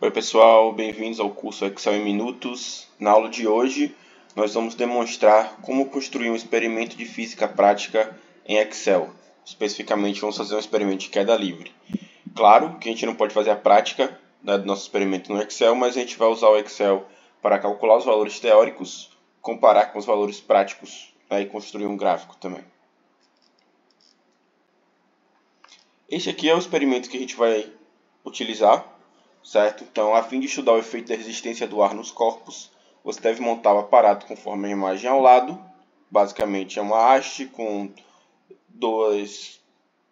Oi pessoal, bem-vindos ao curso Excel em Minutos. Na aula de hoje, nós vamos demonstrar como construir um experimento de física prática em Excel. Especificamente, vamos fazer um experimento de queda livre. Claro que a gente não pode fazer a prática, né, do nosso experimento no Excel, mas a gente vai usar o Excel para calcular os valores teóricos, comparar com os valores práticos, né, e construir um gráfico também. Este aqui é o experimento que a gente vai utilizar. Certo? Então, a fim de estudar o efeito da resistência do ar nos corpos, você deve montar o aparato conforme a imagem ao lado. Basicamente, é uma haste com dois,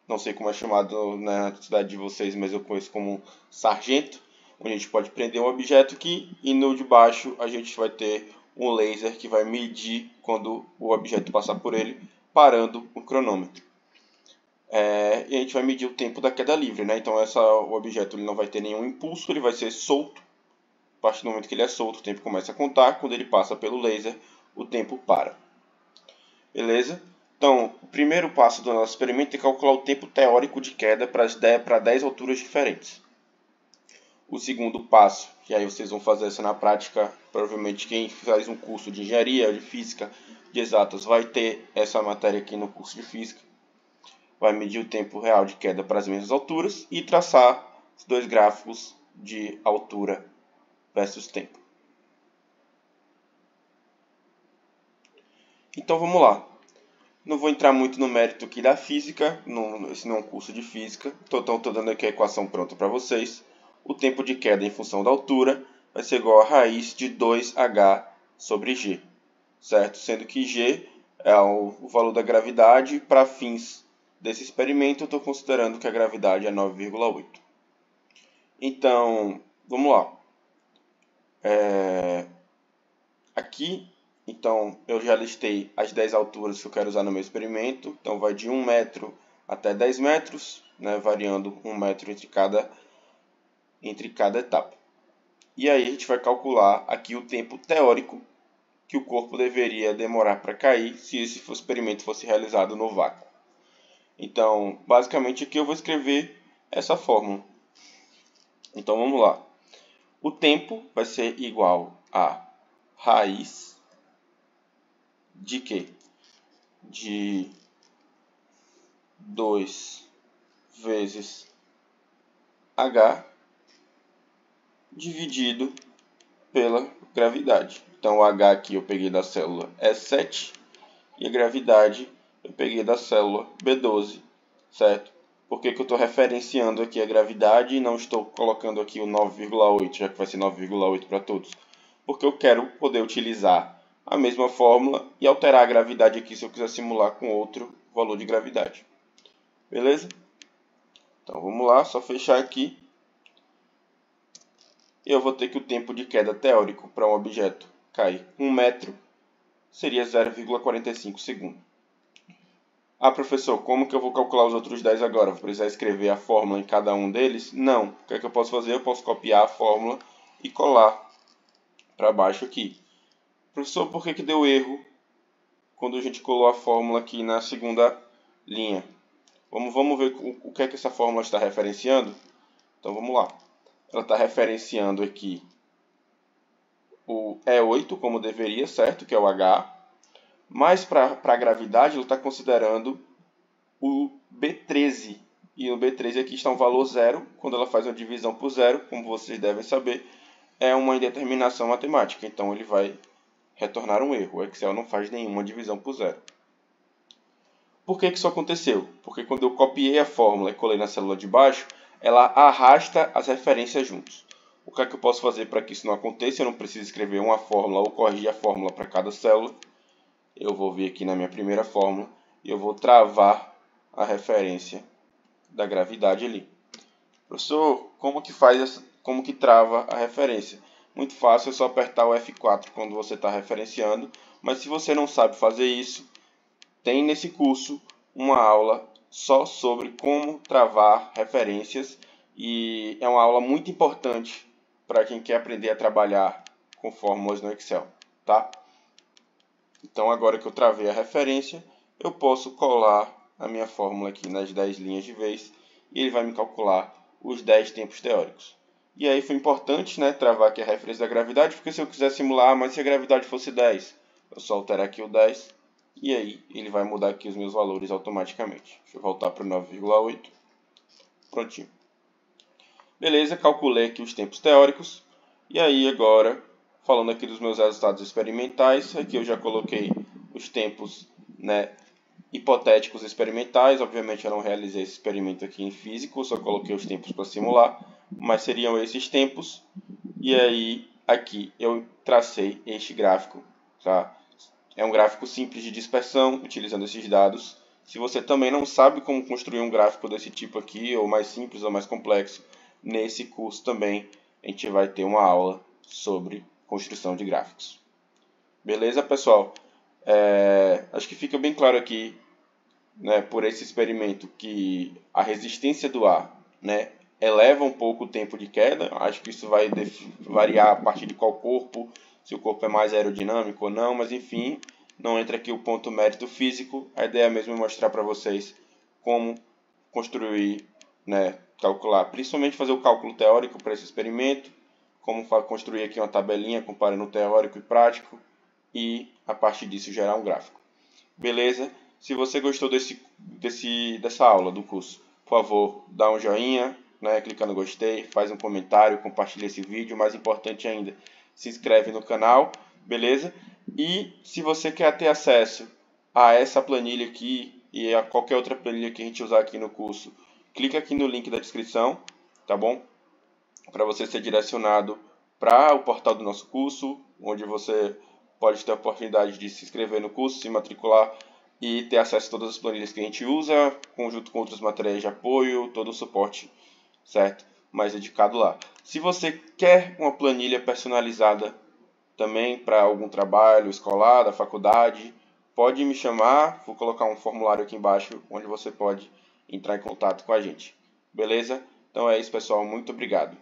não sei como é chamado na cidade de vocês, mas eu conheço como sargento, onde a gente pode prender um objeto aqui e no de baixo a gente vai ter um laser que vai medir quando o objeto passar por ele, parando o cronômetro. E a gente vai medir o tempo da queda livre, né? Então o objeto ele não vai ter nenhum impulso, ele vai ser solto. A partir do momento que ele é solto, o tempo começa a contar. Quando ele passa pelo laser, o tempo para. Beleza? Então, o primeiro passo do nosso experimento é calcular o tempo teórico de queda para 10 alturas diferentes. O segundo passo, que aí vocês vão fazer isso na prática, provavelmente quem faz um curso de engenharia ou de física de exatas vai ter essa matéria aqui no curso de física. Vai medir o tempo real de queda para as mesmas alturas e traçar os dois gráficos de altura versus tempo. Então vamos lá. Não vou entrar muito no mérito aqui da física, esse não é um curso de física, então estou dando aqui a equação pronta para vocês. O tempo de queda em função da altura vai ser igual a raiz de 2h sobre g, certo? Sendo que g é o valor da gravidade para fins desse experimento, eu estou considerando que a gravidade é 9,8. Então, vamos lá. Aqui, então, eu já listei as 10 alturas que eu quero usar no meu experimento. Então, vai de 1 metro até 10 metros, né, variando 1 metro entre cada etapa. E aí, a gente vai calcular aqui o tempo teórico que o corpo deveria demorar para cair se esse experimento fosse realizado no vácuo. Então, basicamente aqui eu vou escrever essa fórmula. Então, vamos lá. O tempo vai ser igual a raiz de quê? De 2 vezes H dividido pela gravidade. Então, o H aqui eu peguei da célula E7 e a gravidade eu peguei da célula B12, certo? Por que eu estou referenciando aqui a gravidade e não estou colocando aqui o 9,8, já que vai ser 9,8 para todos? Porque eu quero poder utilizar a mesma fórmula e alterar a gravidade aqui se eu quiser simular com outro valor de gravidade. Beleza? Então vamos lá, só fechar aqui. Eu vou ter que o tempo de queda teórico para um objeto cair 1 metro seria 0,45 segundos. Ah, professor, como que eu vou calcular os outros 10 agora? Vou precisar escrever a fórmula em cada um deles? Não. O que é que eu posso fazer? Eu posso copiar a fórmula e colar para baixo aqui. Professor, por que deu erro quando a gente colou a fórmula aqui na segunda linha? Vamos ver o que é que essa fórmula está referenciando? Então vamos lá. Ela está referenciando aqui o E8 como deveria, certo? Que é o H. Mas para a gravidade ela está considerando o B13. E no B13 aqui está um valor zero. Quando ela faz uma divisão por zero, como vocês devem saber, é uma indeterminação matemática. Então ele vai retornar um erro. O Excel não faz nenhuma divisão por zero. Por que isso aconteceu? Porque quando eu copiei a fórmula e colei na célula de baixo, ela arrasta as referências juntos. O que é que eu posso fazer para que isso não aconteça? Eu não preciso escrever uma fórmula ou corrigir a fórmula para cada célula. Eu vou vir aqui na minha primeira fórmula e eu vou travar a referência da gravidade ali. Professor, como que trava a referência? Muito fácil, é só apertar o F4 quando você está referenciando. Mas se você não sabe fazer isso, tem nesse curso uma aula só sobre como travar referências e é uma aula muito importante para quem quer aprender a trabalhar com fórmulas no Excel, tá? Então agora que eu travei a referência, eu posso colar a minha fórmula aqui nas 10 linhas de vez e ele vai me calcular os 10 tempos teóricos. E aí foi importante, né, travar aqui a referência da gravidade, porque se eu quiser simular, mas se a gravidade fosse 10, eu só alterar aqui o 10, e aí ele vai mudar aqui os meus valores automaticamente. Deixa eu voltar para o 9,8. Prontinho. Beleza, calculei aqui os tempos teóricos. E aí agora, falando aqui dos meus resultados experimentais, aqui eu já coloquei os tempos, né, hipotéticos experimentais. Obviamente eu não realizei esse experimento aqui em físico, só coloquei os tempos para simular, mas seriam esses tempos. E aí aqui eu tracei este gráfico, tá? É um gráfico simples de dispersão, utilizando esses dados. Se você também não sabe como construir um gráfico desse tipo aqui, ou mais simples ou mais complexo, nesse curso também a gente vai ter uma aula sobre construção de gráficos. Beleza, pessoal? Acho que fica bem claro aqui, né, por esse experimento, que a resistência do ar, né, eleva um pouco o tempo de queda. Acho que isso vai variar a partir de qual corpo, se o corpo é mais aerodinâmico ou não, mas enfim, não entra aqui o ponto mérito físico. A ideia mesmo é mostrar para vocês como construir, né, calcular, principalmente fazer o cálculo teórico para esse experimento, como construir aqui uma tabelinha comparando o teórico e prático, e a partir disso gerar um gráfico. Beleza? Se você gostou dessa aula do curso, por favor, dá um joinha, né, clica no gostei, faz um comentário, compartilha esse vídeo. Mais importante ainda, se inscreve no canal, beleza? E se você quer ter acesso a essa planilha aqui e a qualquer outra planilha que a gente usar aqui no curso, clica aqui no link da descrição, tá bom? Para você ser direcionado para o portal do nosso curso, onde você pode ter a oportunidade de se inscrever no curso, se matricular e ter acesso a todas as planilhas que a gente usa, conjunto com outros materiais de apoio, todo o suporte, certo? Mais dedicado lá. Se você quer uma planilha personalizada também para algum trabalho escolar, da faculdade, pode me chamar, vou colocar um formulário aqui embaixo onde você pode entrar em contato com a gente. Beleza? Então é isso, pessoal. Muito obrigado.